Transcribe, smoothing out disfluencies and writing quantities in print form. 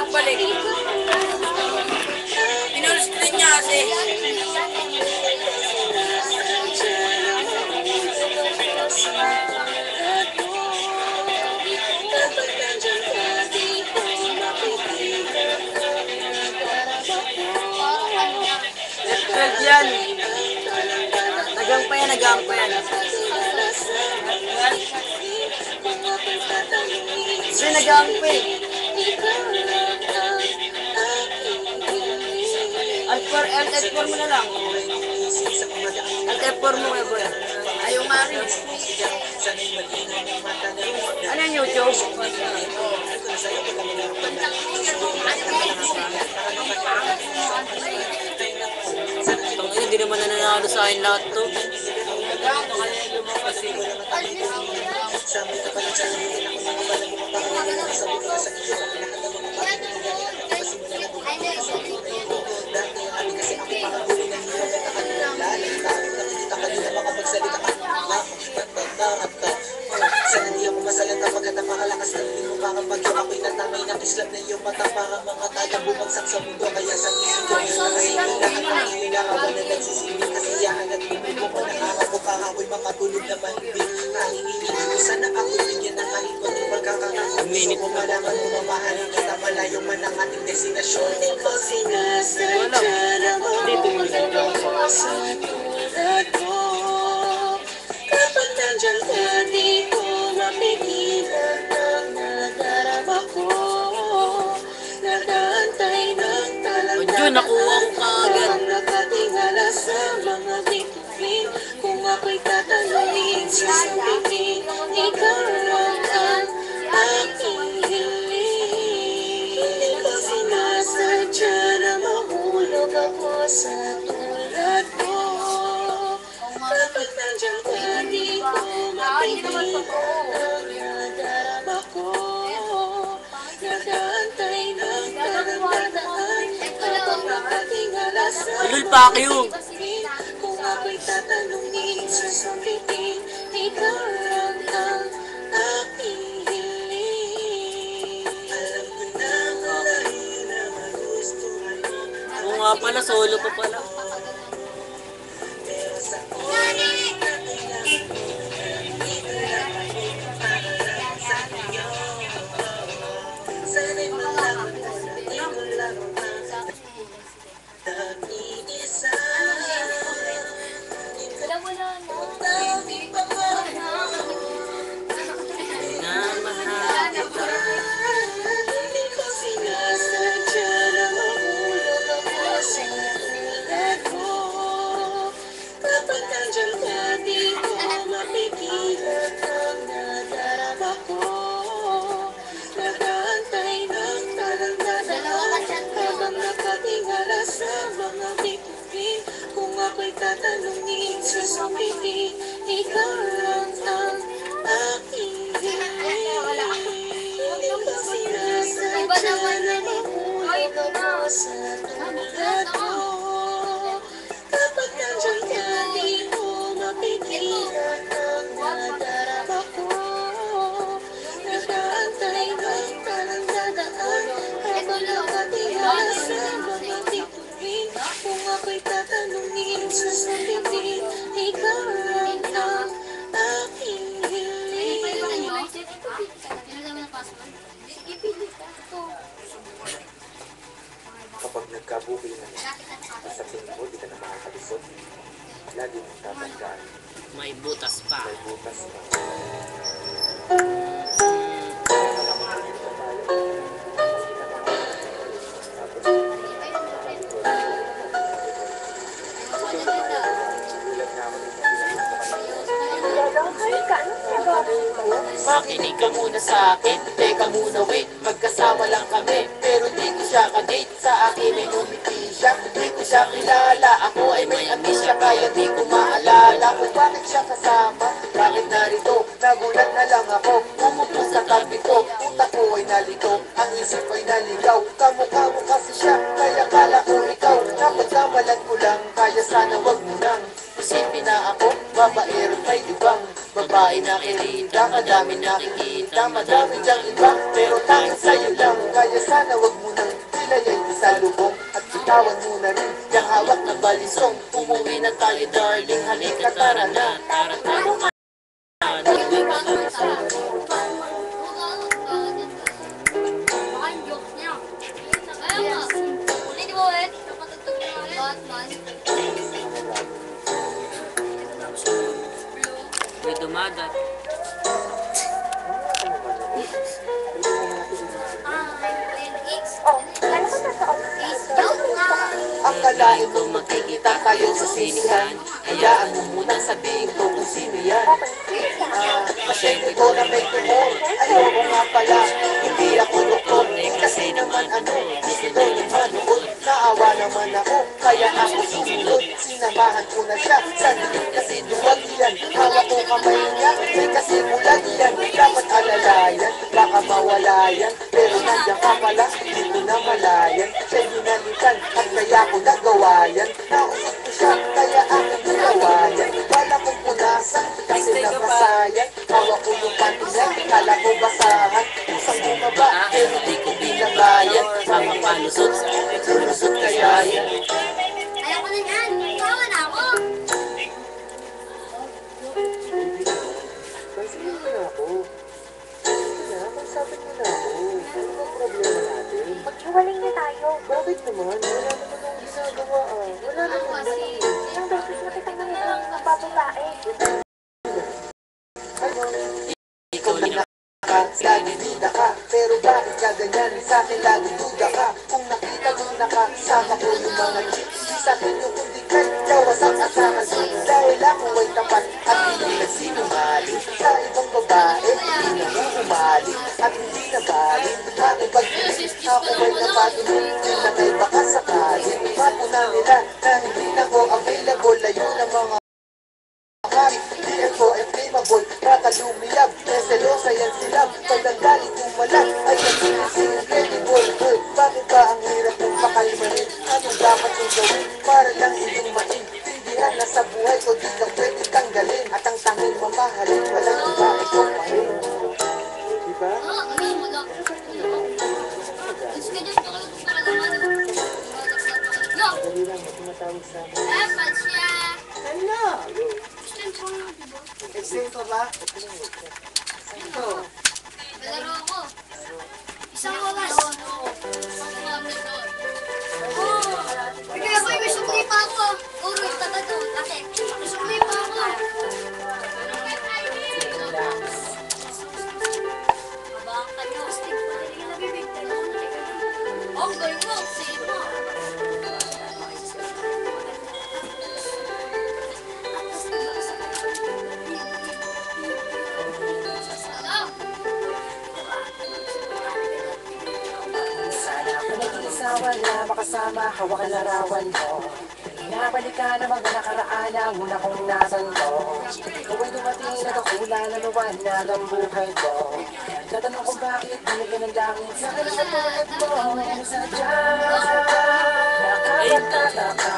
magbalik. Pinulis niya kasi. F12 yan. Nagang pa yan, nagang pa yan. Kasi nagang pa eh. Alt-F4 mo na lang. Alt-F4 mo nga boy. Ayaw nga rin. Ano yung YouTube? Hindi naman nananalo sa akin lahat to. Sana di ako masalita pagkat napakalakas ng iyong mukha kapag yung ako'y natamay ng islap na iyong mata para mga tala bumagsak sa mundo kaya sa isip ko nakasimulan at nangihinga ka ba na nagsisilip kasiyahan at bumubo ko ng araw ko para ako'y makatulog na malibig nahihingin ko sana ako'y bigyan ng kahit konting pagkakataon gusto ko malaman mo mamahalin kita malayo man ang ating destinasyon di ko sinasadya na mahulog sa tulad mo kapag nandyan ka di ko mapigilan ang nadarama ko nag-aantay ng talaga nakuha ko kaagad. nakatingala sa mga bituin kung ako'y tatanungin sasabihin ikaw lang ang aking hiling hindi ko sinasadya na mahulog ako sa tulad mo kapag nandyan ka di ko mapigilan ang nadarama ko nag-aantay ng talagang habang nakatingala sa Ulul pa kayo. kung ako'y tatanungin sasabihin ikaw lang ang aking hiling alam ko na malayo na magustuhan mo Oo nga pala, solo pa pala. pero sa oras na kailangan mo nandito lang ako para lang sa iyo sana'y malaman mo na di ko lang ang nag-iisa daming pangarap Na mahal kita. hindi ko sinasadya na mahulog ako sa tulad mo kapag nandyan ka di ko mapigilan ang nadarama ko nag-aantay ng talangadaan habang nakatingala sa mga bituin kung ako'y tatanungin sasabihin ikaw lang ang aking hiling hindi ko sinasadya na mahulog ako sa tulad mo kapag nandyan ka di ko mapigilan ang nadarama ko nag-aantay ng talangadaan habang nakatingala sa mga bituin kung ako'y tatanungin sasabihin ikaw lang ang aking hiling kapag nagkabukil na sa tingin mo di ka na makakalisod lagi mong tatandaan May butas pa. may butas na Makinig ka muna sa akin, teka muna wait magkasama lang kami, pero di ko siya ka-date. Sa akin ay ngumiti siya, di ko siya kilala. Ako ay may amnesia, kaya di ko maalala kung bakit siya kasama, bakit narito. Nagulat na lang ako, umupo sa tabi ko. Utak ko ay nalito, ang isip ay naligaw. Kamukha mo kasi siya, kaya kala ko ikaw. Napagkamalan ko lang, kaya sana wag mo nang isipin na ako, babaero may ibang babae. babae na kirita, kadami nakikita, madami dyang iba, pero tanging sa'yo lang. Kaya sana wag mo nang nilayay sa lubong, at bitawan mo na rin yung hawak na balisong. Umuwi na tayo darling, halika tara na. May dumadat. Akalain mong magkikita tayo sa sinihan, hayaan mo munang sabihin ko kung sino yan. Pasyente ko na may tumor, ayoko nga pala, hindi ako doktor. Kasi naman gusto daw niya manood, naawa naman ako, kaya ako sumunod. Sinamahan ko na siya, sa likod kasi duwag yan. Hawak ko kamay niya, may kasi bulag yan. Dapat alalayan, baka mawala yan. Pero nandiyan ka pala, hindi ko na malayan. Siya'y hinalikan, at kaya ko nagawa yan. Nausap ko siya, kaya aking ginawa yan. Wala kong punasan, kasi napasayan. Hawak ko yung panty niya, kala ko basahan. Pusang bumaba, pero di ko binabayan. Mga palusot, lulusot kaya yan. Ayoko na yan. Kawa na ako. Pansinin mo na ako. Sige na, magsabit mo na ako. Ano bang problema natin? Maghiwalay na tayo. Bakit naman? Wala naman akong ginagawa ah. Wala Ako naman kasi, ilang beses na kita ngayon ng bababae. ano? Ikaw na lagi duda ka. Pero bakit ka ganyan? Sa akin lagi duda ka. Kung nakita mo nakasama ko yung mga chicks, di sa akin yung kundi kay jawasak at sakasin. Dahil ako ay tapat at hindi nagsinungaling. Sa ibang babae, hindi na mo umalik at hindi na balik. Aking pagpilit, ako ay napatuloy. Hindi na kay baka sakali. Mapuna nila na hindi na ko available. Layo ng mga kahit di ako ay flammable, baka lumiyab, may selosa yan sila. Pag ang galit umalag, ay nagsinising incredible. Bakit ba ang hirap mong pakalmanin? Anong dapat yung gawin para lang iyong maintindihan na sa buhay ko di ka pwede tanggalin. At ang tanging mamahalin, walang iba ikaw pa rin. Diba? Ayaw mo lang. Gusto ka dyan, baka gusto ka naman. Yo! Dali lang, tumatawag sa amin. Dapat siya. Ano? Extend ko na, diba? Explain ko ba? Ito. Malaro ako. Isang oras. Kaya ko, may sukli pa ako. Uro, tatato. Ate, may sukli pa ako. Abang ka nyo. Stick pa rin yung nabibig. Oh, galing mo. Save mo. Sana ako nag-iisawa na makasama, hawak ang larawan mo. Pinabalik ka na mga nakaraan ang una kong nasanto. Ikaw ay dumating na kakula na luwanag ang buhay ko. Tatanong kung bakit binigyan ng langit sa akin ang tulad mo. Sadya, nakapagtataka.